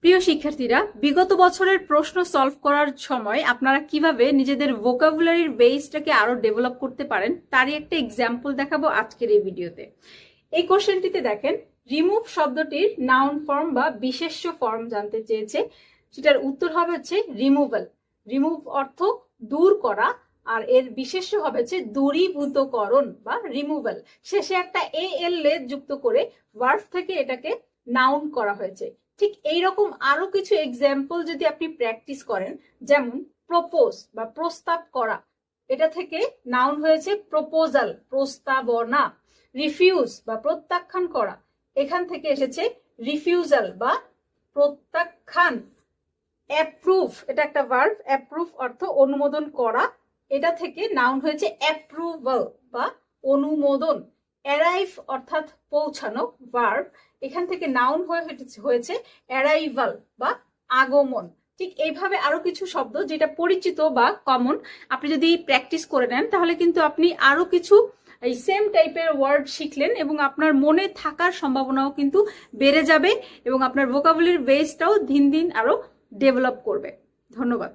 প্রিয় শিক্ষার্থীরা, বিগত বছরের প্রশ্ন সলভ করার সময় আপনারা কিভাবে নিজেদের ভোকাবুলারির বেসটাকে আরো ডেভেলপ করতে পারেন তারই একটা এক্সাম্পল দেখাবো আজকের এই ভিডিওতে। এই কোশ্চেনটিতে দেখেন, রিমুভ শব্দটির নাউন ফর্ম বা বিশেষ্য ফর্ম জানতে চেয়েছে। সেটার উত্তর হবে হচ্ছে রিমুভাল। রিমুভ অর্থ দূর করা, আর এর বিশেষ্য হবে হচ্ছে দূরীভূতকরণ বা রিমুভাল। শেষে একটা এল যুক্ত করে ভার্ব থেকে এটাকে নাউন করা হয়েছে। ঠিক এইরকম আরো কিছু এক্সাম্পল যদি আপনি প্র্যাকটিস করেন, যেমন প্রপোজ বা প্রস্তাব করা, এটা থেকে নাউন হয়েছে প্রপোজাল, প্রস্তাবনা। রিফিউজ বা প্রত্যাখ্যান করা, এখান থেকে এসেছে রিফিউজাল বা প্রত্যাখ্যান। অ্যাপ্রুভ, এটা একটা ভার্ব, অ্যাপ্রুভ অর্থ অনুমোদন করা, এটা থেকে নাউন হয়েছে অ্যাপ্রুভাল বা অনুমোদন। অ্যারাইভ অর্থাৎ পৌঁছানো, ভার্ব, এখান থেকে নাউন হয়েছে অ্যারাইভাল বা আগমন। ঠিক এইভাবে আরো কিছু শব্দ যেটা পরিচিত বা কমন, আপনি যদি প্র্যাকটিস করে নেন তাহলে কিন্তু আপনি আরো কিছু এই সেম টাইপের ওয়ার্ড শিখলেন এবং আপনার মনে থাকার সম্ভাবনাও কিন্তু বেড়ে যাবে এবং আপনার ভোকাবুলারি বেসটাও দিন দিন আরো ডেভেলপ করবে। ধন্যবাদ।